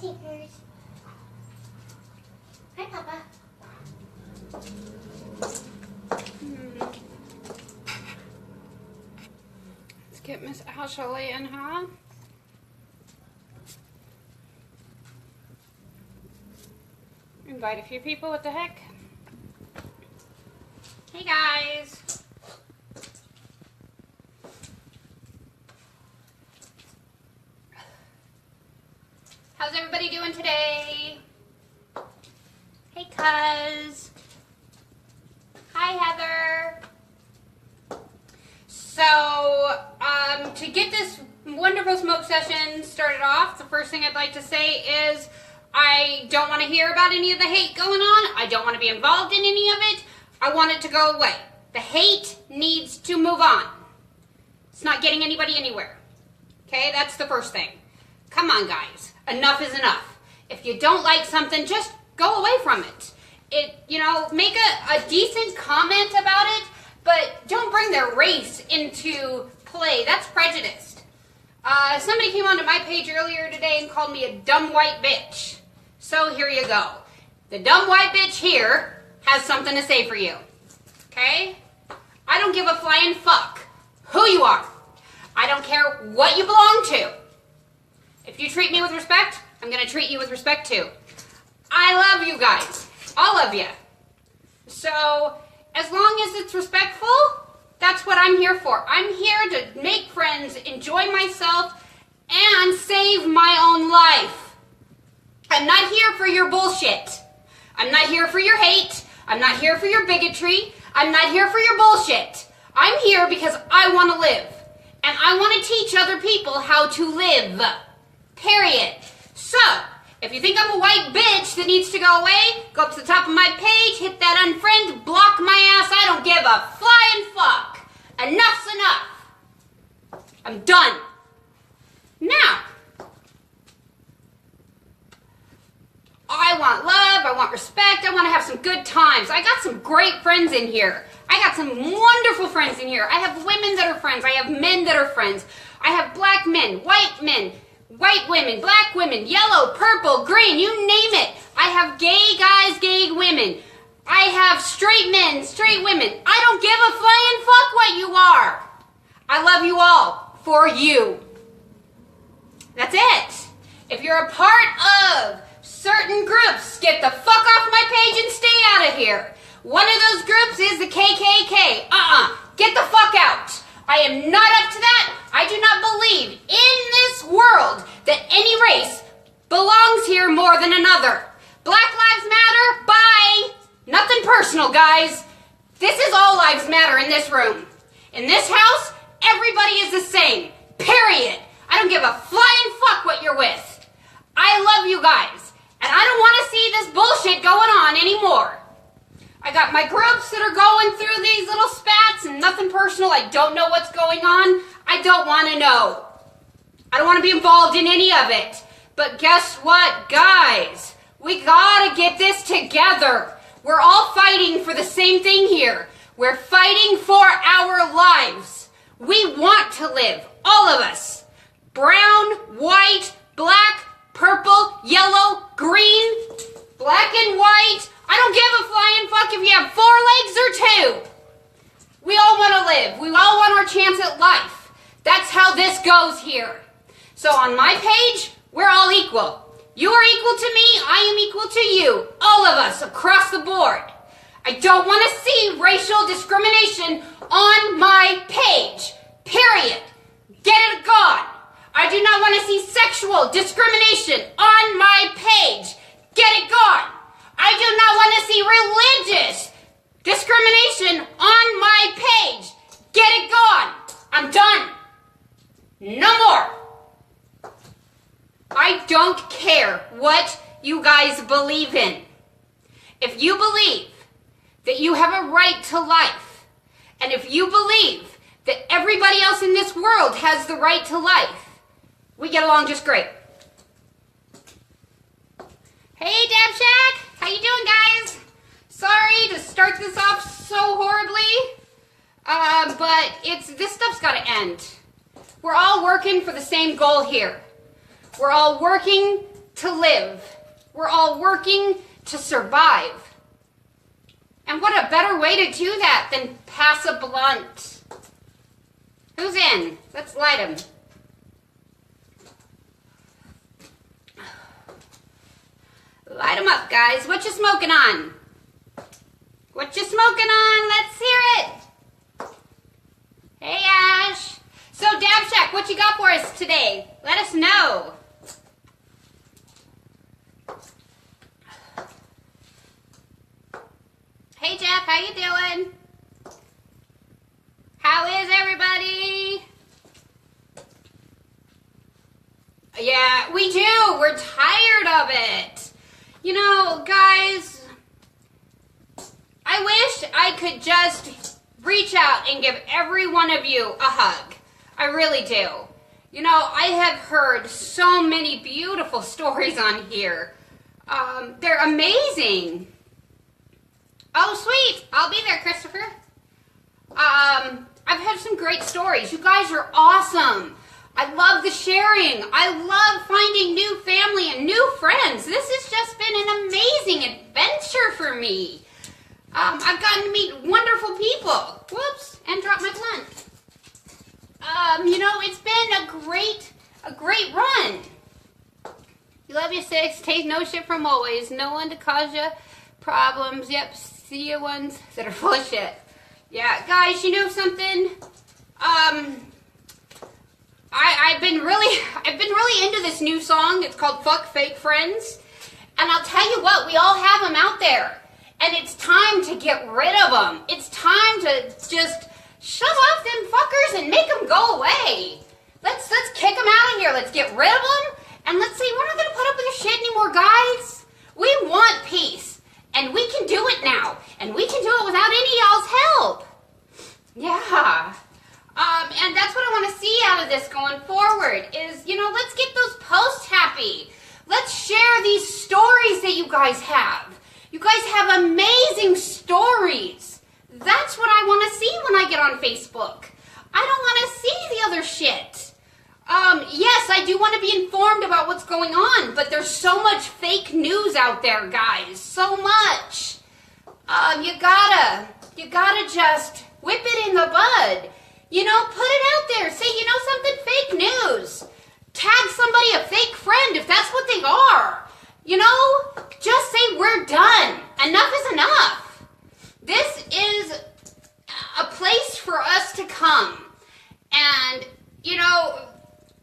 stickers. Hi, Papa. Let's get Miss Ashley in, huh? Invite a few people, what the heck? Hey guys! How's everybody doing today? Hey cuz! Hi Heather! So, to get this wonderful smoke session started off, the first thing I'd like to say is I don't want to hear about any of the hate going on. I don't want to be involved in any of it. I want it to go away. The hate needs to move on. It's not getting anybody anywhere. Okay, that's the first thing. Come on, guys. Enough is enough. If you don't like something, just go away from it. Make a decent comment about it, but don't bring their race into play. That's prejudiced. Somebody came onto my page earlier today and called me a dumb white bitch. So here you go. The dumb white bitch here has something to say for you. Okay? I don't give a flying fuck who you are. I don't care what you belong to. If you treat me with respect, I'm going to treat you with respect too. I love you guys. All of you. So, as long as it's respectful, that's what I'm here for. I'm here to make friends, enjoy myself, and save my own life. I'm not here for your bullshit. I'm not here for your hate. I'm not here for your bigotry. I'm not here for your bullshit. I'm here because I want to live. And I want to teach other people how to live. Period. So, if you think I'm a white bitch that needs to go away, go up to the top of my page, hit that unfriend, block my ass. I don't give a flying fuck. Enough's enough. I'm done. Now, I want love, I want respect, I want to have some good times. I got some great friends in here. I got some wonderful friends in here. I have women that are friends. I have men that are friends. I have black men, white women, black women, yellow, purple, green, you name it. I have gay guys, gay women. I have straight men, straight women. I don't give a flying fuck what you are. I love you all for you. That's it. If you're a part of certain groups, get the fuck off my page and stay out of here. One of those groups is the KKK. Get the fuck out. I am not up to that. I do not believe in this world that any race belongs here more than another. Black lives matter. Bye. Nothing personal, guys. This is all lives matter in this room. In this house, everybody is the same. Period. I don't give a flying fuck what you're with. I love you guys. And I don't want to see this bullshit going on anymore. I got my groups that are going through these little spats and nothing personal. I don't know what's going on. I don't want to know. I don't want to be involved in any of it. But guess what, guys? We gotta get this together. We're all fighting for the same thing here. We're fighting for our lives. We want to live, all of us. Brown, white, black, purple, yellow, green, black and white. I don't give a flying fuck if you have 4 legs or 2. We all want to live. We all want our chance at life. That's how this goes here. So on my page, we're all equal. You are equal to me. I am equal to you. All of us across the board. I don't want to see racial discrimination on my page. Period. Get it gone. I do not want to see sexual discrimination on my page. Get it gone. I do not want to see religious discrimination on my page. Get it gone. I'm done. No more. I don't care what you guys believe in. If you believe that you have a right to life, and if you believe that everybody else in this world has the right to life, we get along just great. Hey, Dab Shack. How you doing, guys? Sorry to start this off so horribly, but this stuff's got to end. We're all working for the same goal here. We're all working to live. We're all working to survive. And what a better way to do that than pass a blunt. Who's in? Let's light him. Light them up, guys. What you smoking on? What you smoking on? Let's hear it. Hey, Ash. So, Dab Shack, what you got for us today? Let us know. Hey, Jeff. How you doing? How is everybody? Yeah, we do. We're tired of it. You know, guys, I wish I could just reach out and give every one of you a hug. I really do. You know, I have heard so many beautiful stories on here. They're amazing. Oh, sweet. I'll be there, Christopher. I've had some great stories. You guys are awesome. I love the sharing. I love finding new family and new friends. This has just been an amazing adventure for me. I've gotten to meet wonderful people. Whoops, and drop my blunt. You know, it's been a great run. You love you, sis. Take no shit from always. No one to cause you problems. Yep, see you ones that are full of shit. Yeah, guys, you know something? I've been really into this new song. It's called Fuck Fake Friends. And I'll tell you what, we all have them out there. And it's time to get rid of them. It's time to just shove off them fuckers and make them go away. Let's kick them out of here. Let's get rid of them. And let's see, we're not going to put up with this shit anymore, guys. We want peace. And we can do it now. And we can do it without any of y'all's help. Yeah. And that's what I want to see out of this going forward is, you know, let's get those posts happy. Let's share these stories that you guys have. You guys have amazing stories. That's what I want to see when I get on Facebook. I don't want to see the other shit. Yes, I do want to be informed about what's going on, but there's so much fake news out there, guys. So much. You gotta just whip it in the bud. You know, put it out there. Say, you know something? Fake news. Tag somebody a fake friend if that's what they are. You know, just say we're done. Enough is enough. This is a place for us to come. And, you know,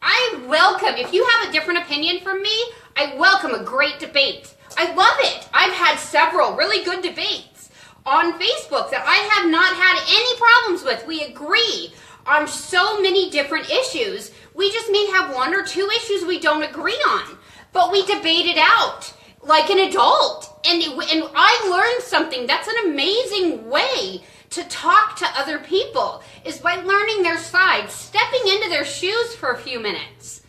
I welcome, if you have a different opinion from me, I welcome a great debate. I love it. I've had several really good debates on Facebook that I have not had any problems with. We agree on so many different issues. We just may have one or two issues we don't agree on, but we debate it out like an adult. And I learned something. That's an amazing way to talk to other people, is by learning their side, stepping into their shoes for a few minutes.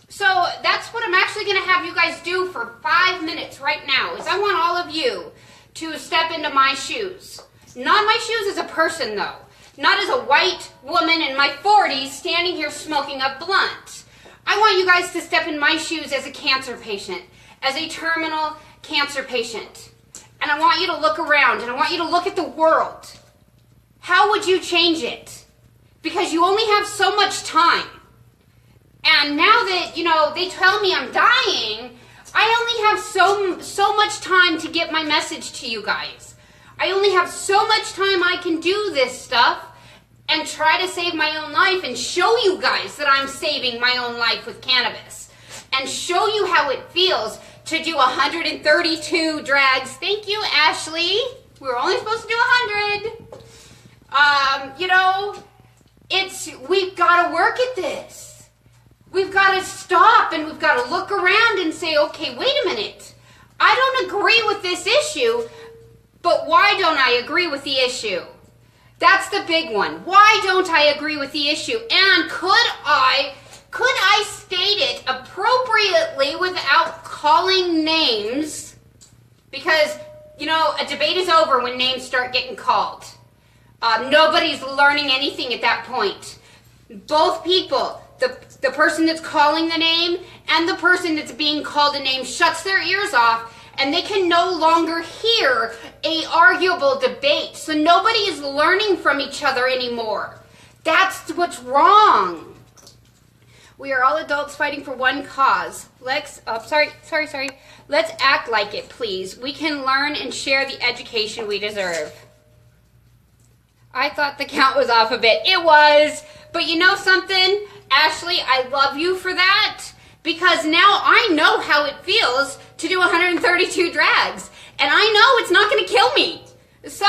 So that's what I'm actually going to have you guys do for 5 minutes right now, is I want all of you to step into my shoes. Not my shoes as a person, though. Not as a white woman in my 40s standing here smoking a blunt. I want you guys to step in my shoes as a cancer patient, as a terminal cancer patient. And I want you to look around, and I want you to look at the world. How would you change it? Because you only have so much time. And now that, you know, they tell me I'm dying, I only have so much time to get my message to you guys. I only have so much time I can do this stuff and try to save my own life and show you guys that I'm saving my own life with cannabis. And show you how it feels to do 132 drags. Thank you, Ashley. We were only supposed to do 100. You know, we've got to work at this. We've got to stop and we've got to look around and say, okay, wait a minute. I don't agree with this issue, but why don't I agree with the issue? That's the big one. Why don't I agree with the issue? And could I state it appropriately without calling names? Because, you know, a debate is over when names start getting called. Nobody's learning anything at that point. Both people, the person that's calling the name and the person that's being called a name shuts their ears off, and they can no longer hear a arguable debate. So nobody is learning from each other anymore. That's what's wrong. We are all adults fighting for one cause. Let's act like it, please. We can learn and share the education we deserve. I thought the count was off a bit. It was. But you know something? Ashley, I love you for that. Because now I know how it feels to do 132 drags. And I know it's not going to kill me. So,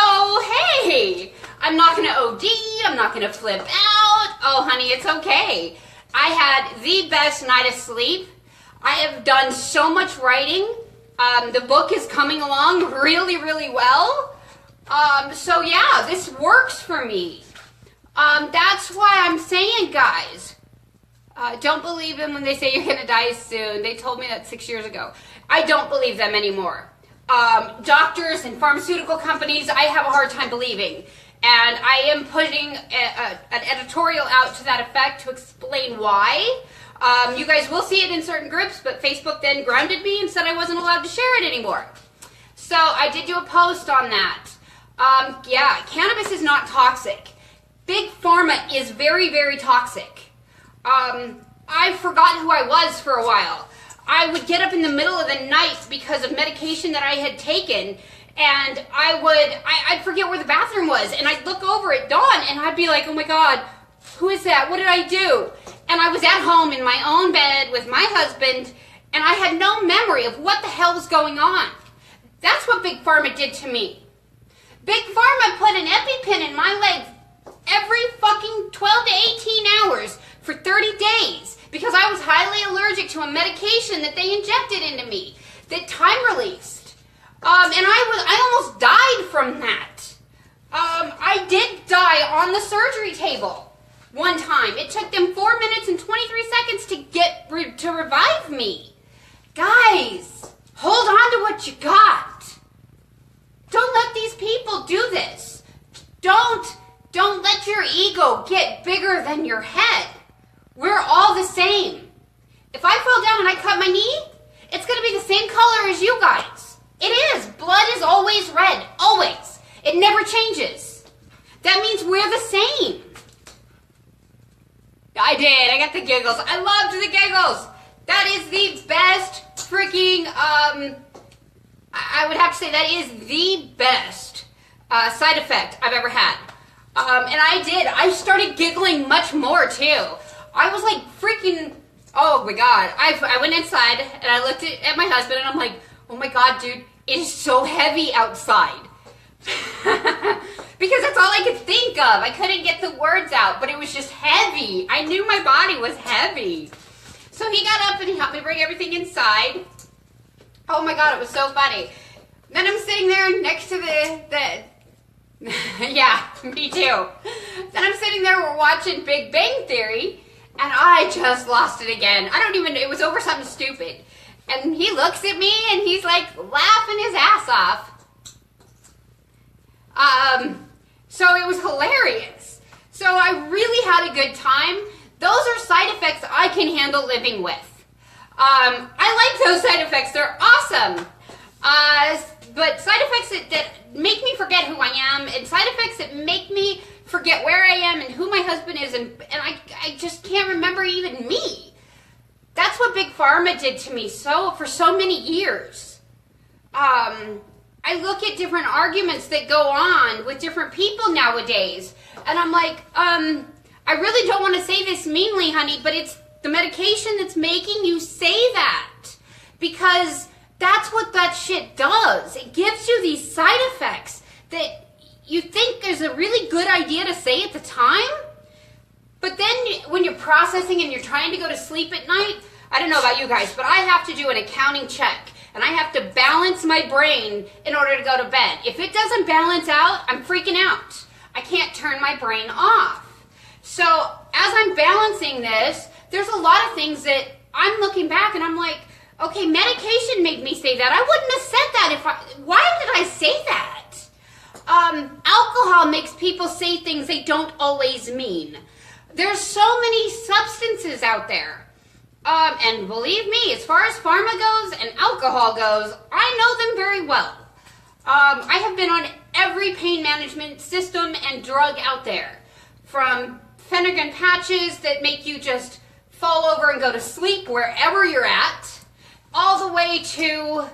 hey, I'm not going to OD. I'm not going to flip out. Oh, honey, it's okay. I had the best night of sleep. I have done so much writing. The book is coming along really, really well. So yeah, this works for me. That's why I'm saying, guys, don't believe them when they say you're gonna die soon. They told me that 6 years ago. I don't believe them anymore. Doctors and pharmaceutical companies, I have a hard time believing. And I am putting an editorial out to that effect to explain why. You guys will see it in certain groups, but Facebook then grounded me and said I wasn't allowed to share it anymore. So I did do a post on that. Yeah, cannabis is not toxic. Big Pharma is very, very toxic. I forgot who I was for a while. I would get up in the middle of the night because of medication that I had taken, and I'd forget where the bathroom was, and I'd look over at dawn, and I'd be like, oh my God, who is that? What did I do? And I was at home in my own bed with my husband, and I had no memory of what the hell was going on. That's what Big Pharma did to me. Big Pharma put an EpiPen in my leg every fucking 12 to 18 hours for 30 days because I was highly allergic to a medication that they injected into me that time released. And I almost died from that. I did die on the surgery table one time. It took them 4 minutes and 23 seconds to revive me. Guys, hold on to what you got. Don't let these people do this. Don't let your ego get bigger than your head. We're all the same. If I fall down and I cut my knee, it's going to be the same color as you guys. It is. Blood is always red. Always. It never changes. That means we're the same. I did. I got the giggles. I loved the giggles. That is the best freaking, I would have to say that is the best side effect I've ever had. And I started giggling much more too. I was like freaking, oh my God. I went inside and I looked at my husband and I'm like, oh my God, dude, it is so heavy outside. Because that's all I could think of. I couldn't get the words out, but it was just heavy. I knew my body was heavy. So he got up and he helped me bring everything inside. Oh my God, it was so funny. Then I'm sitting there next to the yeah, me too. Then I'm sitting there, we're watching Big Bang Theory, and I just lost it again. It was over something stupid. And he looks at me and he's like laughing his ass off. So it was hilarious. So I really had a good time. Those are side effects I can handle living with. I like those side effects. They're awesome. But side effects that make me forget who I am, and side effects that make me forget where I am and who my husband is, and I just can't remember even me. That's what Big Pharma did to me for so many years. I look at different arguments that go on with different people nowadays, and I'm like, I really don't want to say this meanly, honey, but it's the medication that's making you say that. Because that's what that shit does. It gives you these side effects that you think is a really good idea to say at the time, but then when you're processing and you're trying to go to sleep at night, I don't know about you guys, but I have to do an accounting check. And I have to balance my brain in order to go to bed. If it doesn't balance out, I'm freaking out. I can't turn my brain off. So as I'm balancing this, there's a lot of things that I'm looking back and I'm like, okay, medication made me say that. I wouldn't have said that why did I say that? Alcohol makes people say things they don't always mean. There's so many substances substances out there. And believe me, as far as pharma goes and alcohol goes, I know them very well. I have been on every pain management system and drug out there. From Phenergan patches that make you just fall over and go to sleep wherever you're at, all the way to,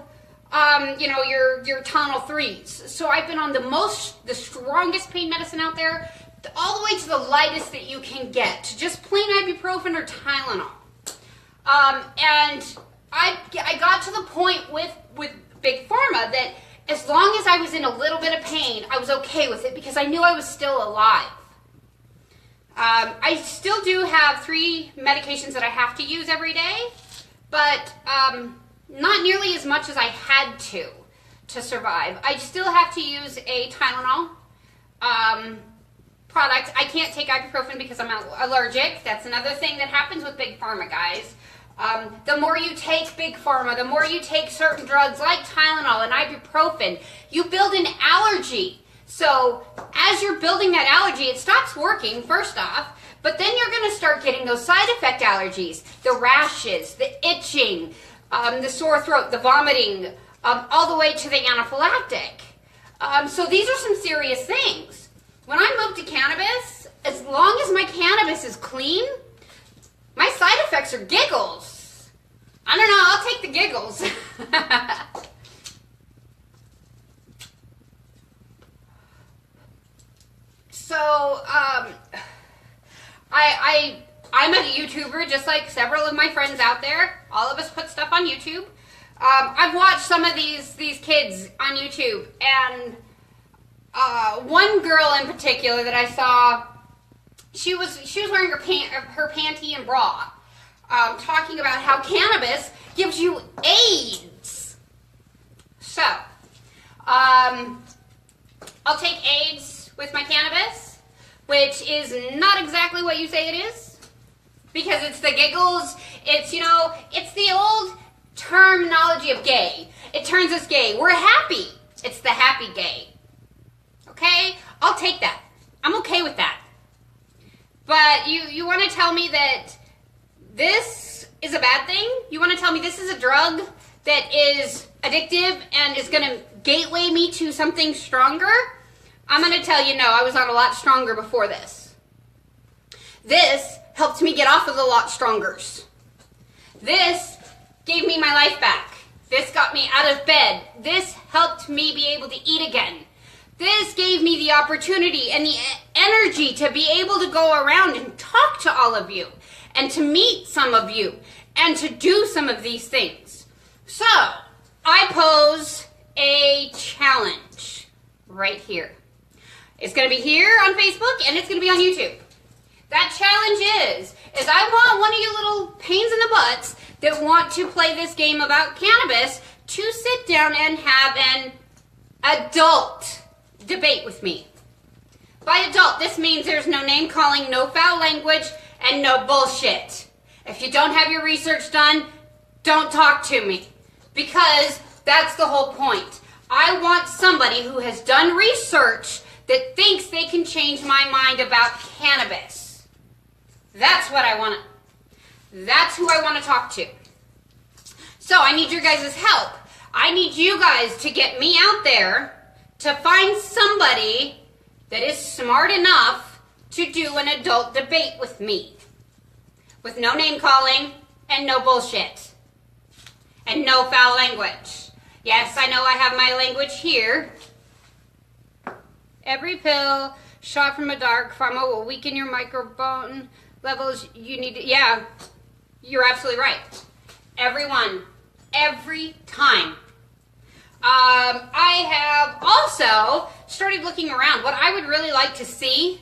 your Tylenol 3s. So I've been on the strongest pain medicine out there, all the way to the lightest that you can get, to just plain ibuprofen or Tylenol. And I got to the point with Big Pharma that as long as I was in a little bit of pain, I was okay with it because I knew I was still alive. I still do have 3 medications that I have to use every day, but not nearly as much as I had to survive. I still have to use a Tylenol product. I can't take ibuprofen because I'm allergic. That's another thing that happens with Big Pharma, guys. The more you take Big Pharma, the more you take certain drugs like Tylenol and ibuprofen, you build an allergy. So as you're building that allergy, it stops working, first off, but then you're going to start getting those side effect allergies, the rashes, the itching, the sore throat, the vomiting, all the way to the anaphylactic. So these are some serious things. When I moved to cannabis, as long as my cannabis is clean, my side effects are giggles. I don't know, I'll take the giggles. So, I'm a YouTuber just like several of my friends out there. All of us put stuff on YouTube. I've watched some of these kids on YouTube, and one girl in particular that I saw, she was wearing her panty and bra, talking about how cannabis gives you AIDS. So, I'll take AIDS with my cannabis, which is not exactly what you say it is, because it's the giggles, it's the old terminology of gay. It turns us gay. We're happy. It's the happy gay. Okay? I'll take that. I'm okay with that. But you want to tell me that this is a bad thing? You want to tell me this is a drug that is addictive and is going to gateway me to something stronger? I'm going to tell you, no, I was on a lot stronger before this. This helped me get off of the lot strongers. This gave me my life back. This got me out of bed. This helped me be able to eat again. This gave me the opportunity and the energy to be able to go around and talk to all of you and to meet some of you and to do some of these things. So, I pose a challenge right here. It's going to be here on Facebook and it's going to be on YouTube. That challenge is I want one of you little pains in the butts that want to play this game about cannabis to sit down and have an adult debate with me. By adult, this means there's no name calling, no foul language, and no bullshit. If you don't have your research done, don't talk to me. Because that's the whole point. I want somebody who has done research that thinks they can change my mind about cannabis. That's what I want to, that's who I want to talk to. So I need your guys' help. I need you guys to get me out there to find somebody that is smart enough to do an adult debate with me. With no name calling and no bullshit. And no foul language. Yes, I know I have my language here. Every pill shot from a dark pharma will weaken your microbiome levels. You need to, yeah, you're absolutely right. Everyone, every time. I have also started looking around. What I would really like to see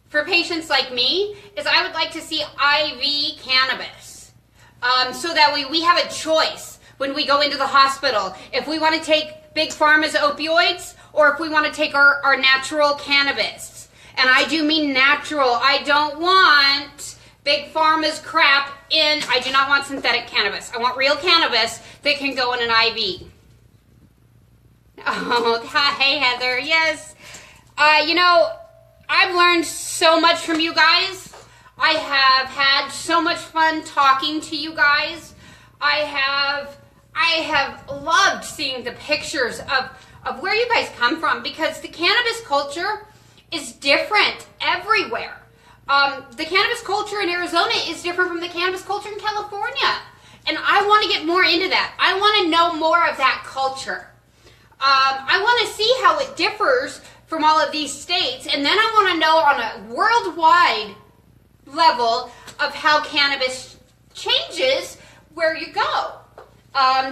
for patients like me is I would like to see IV cannabis. So that we have a choice when we go into the hospital. If we want to take Big Pharma's opioids, or if we want to take our natural cannabis. And I do mean natural. I don't want Big Pharma's crap in, I do not want synthetic cannabis. I want real cannabis that can go in an IV. Oh, hey Heather, yes. I've learned so much from you guys. I have had so much fun talking to you guys. I have loved seeing the pictures of where you guys come from, because the cannabis culture is different everywhere. The cannabis culture in Arizona is different from the cannabis culture in California. And I want to get more into that. I want to know more of that culture. I want to see how it differs from all of these states. And then I want to know on a worldwide level of how cannabis changes where you go.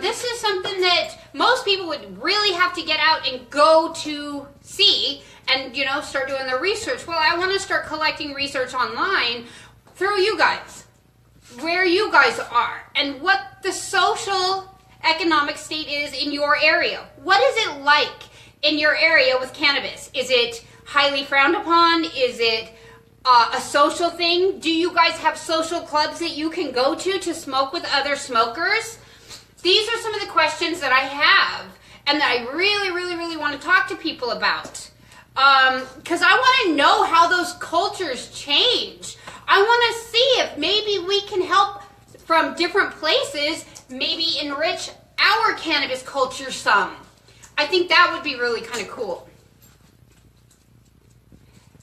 This is something that most people would really have to get out and go to see and, you know, start doing their research. Well, I want to start collecting research online through you guys, where you guys are, and what the social economic state is in your area. What is it like in your area with cannabis? Is it highly frowned upon? Is it a social thing? Do you guys have social clubs that you can go to smoke with other smokers? These are some of the questions that I have and that I really, really, really want to talk to people about. Because I want to know how those cultures change. I want to see if maybe we can help from different places, maybe enrich our cannabis culture some. I think that would be really kind of cool.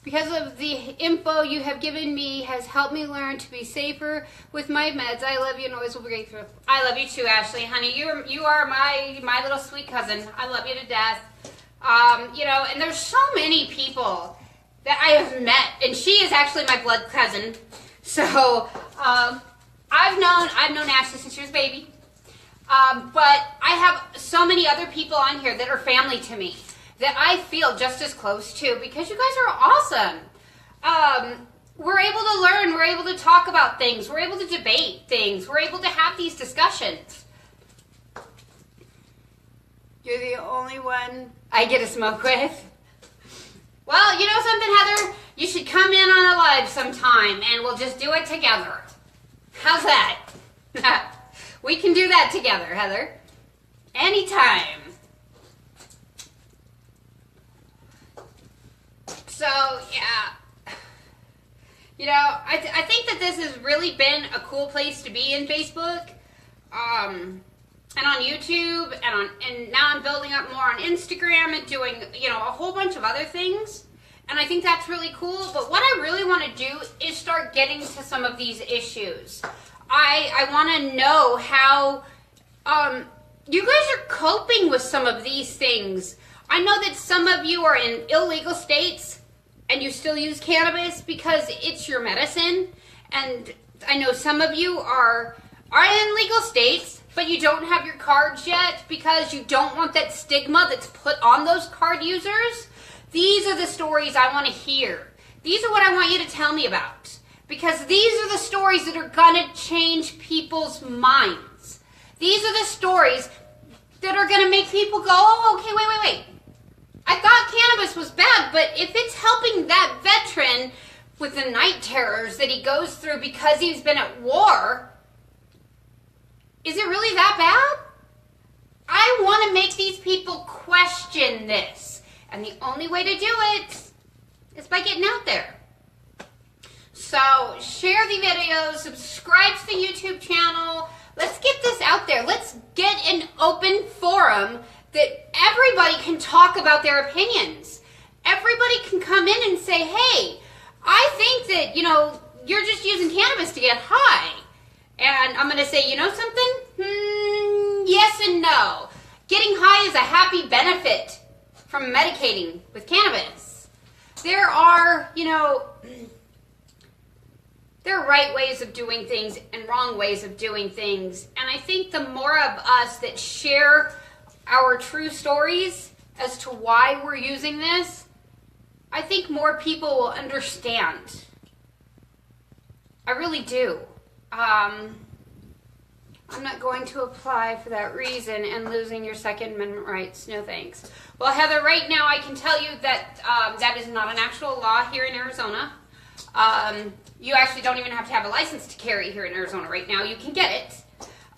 Because of the info you have given me has helped me learn to be safer with my meds. I love you and always will be grateful. I love you too, Ashley. Honey, you are my little sweet cousin. I love you to death. You know, and there's so many people that I have met, and she is actually my blood cousin. So I've known Ashley since she was a baby. But I have so many other people on here that are family to me, that I feel just as close to, because you guys are awesome. We're able to learn, we're able to talk about things, we're able to debate things, we're able to have these discussions. You're the only one I get to smoke with. Well, you know something, Heather? You should come in on a live sometime and we'll just do it together. How's that? We can do that together, Heather. Anytime. So, yeah, you know, I think that this has really been a cool place to be in Facebook, and on YouTube, and now I'm building up more on Instagram and doing, you know, a whole bunch of other things, and I think that's really cool. But what I really want to do is start getting to some of these issues. I want to know how you guys are coping with some of these things. I know that some of you are in illegal states and you still use cannabis because it's your medicine. And I know some of you are in legal states, but you don't have your cards yet because you don't want that stigma that's put on those card users. These are the stories I want to hear. These are what I want you to tell me about, because these are the stories that are going to change people's minds. These are the stories that are going to make people go, oh, okay, wait. I thought cannabis was bad, but if it's helping that veteran with the night terrors that he goes through because he's been at war, is it really that bad? I want to make these people question this. And the only way to do it is by getting out there. So share the video, subscribe to the YouTube channel. Let's get this out there. Let's get an open forum that everybody can talk about their opinions. Everybody can come in and say, hey, I think that, you know, you're just using cannabis to get high. And I'm going to say, you know something? Yes and no. Getting high is a happy benefit from medicating with cannabis. There are, you know, there are right ways of doing things and wrong ways of doing things. And I think the more of us that share our true stories as to why we're using this, I think more people will understand. I really do. I'm not going to apply for that reason and losing your Second Amendment rights. No thanks. Well, Heather, right now I can tell you that that is not an actual law here in Arizona. You actually don't even have to have a license to carry here in Arizona right now. You can get it.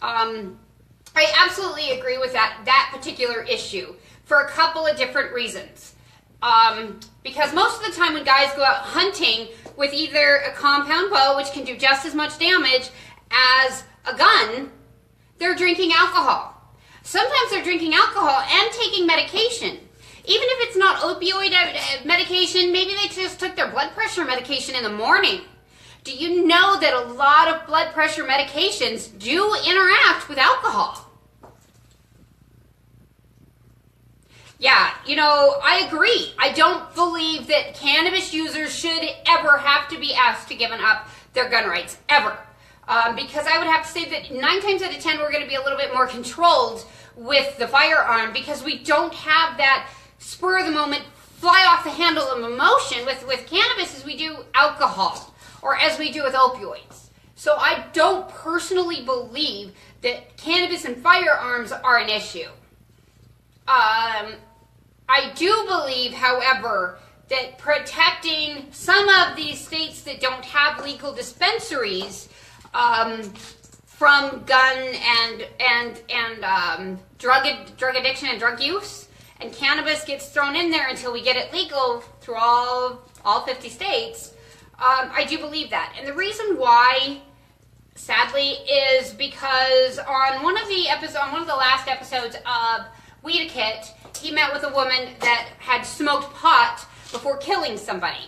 I absolutely agree with that particular issue for a couple of different reasons. Because most of the time when guys go out hunting with either a compound bow, which can do just as much damage as a gun, they're drinking alcohol. Sometimes they're drinking alcohol and taking medication. Even if it's not opioid medication, maybe they just took their blood pressure medication in the morning. Do you know that a lot of blood pressure medications do interact with alcohol? Yeah, you know, I agree. I don't believe that cannabis users should ever have to be asked to give up their gun rights, ever. Because I would have to say that 9 times out of 10 we're going to be a little bit more controlled with the firearm because we don't have that spur of the moment, fly off the handle of emotion with cannabis as we do alcohol or as we do with opioids. So I don't personally believe that cannabis and firearms are an issue. I do believe, however, that protecting some of these states that don't have legal dispensaries from gun and drug addiction and drug use, and cannabis gets thrown in there until we get it legal through all 50 states. I do believe that, and the reason why, sadly, is because on one of the last episodes of Weed Kit, he met with a woman that had smoked pot before killing somebody.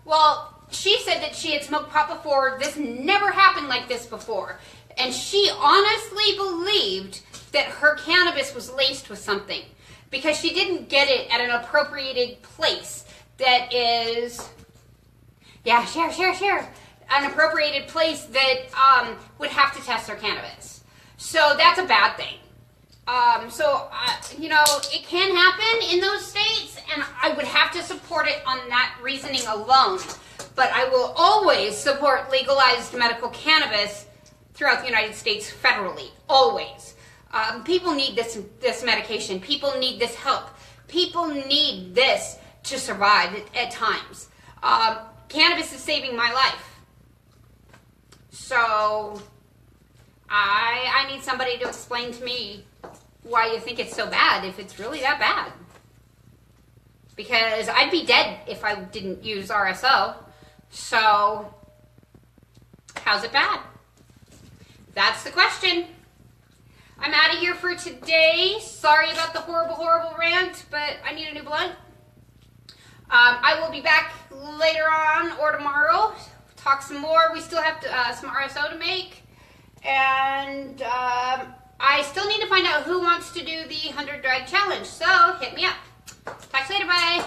Well, she said that she had smoked pot before. This never happened like this before. And she honestly believed that her cannabis was laced with something because she didn't get it at an appropriated place that is, yeah, share. An appropriated place that would have to test her cannabis. So that's a bad thing. You know, it can happen in those states, and I would have to support it on that reasoning alone. But I will always support legalized medical cannabis throughout the United States federally, always. People need this medication. People need this help. People need this to survive at times. Cannabis is saving my life. So I need somebody to explain to me why you think it's so bad if it's really that bad. Because I'd be dead if I didn't use RSO. So how's it bad? That's the question. I'm out of here for today. Sorry about the horrible rant, but I need a new blunt. I will be back later on or tomorrow. Talk some more. We still have some RSO to make. And I still need to find out who wants to do the 100 drag challenge. So hit me up. Talk to you later. Bye.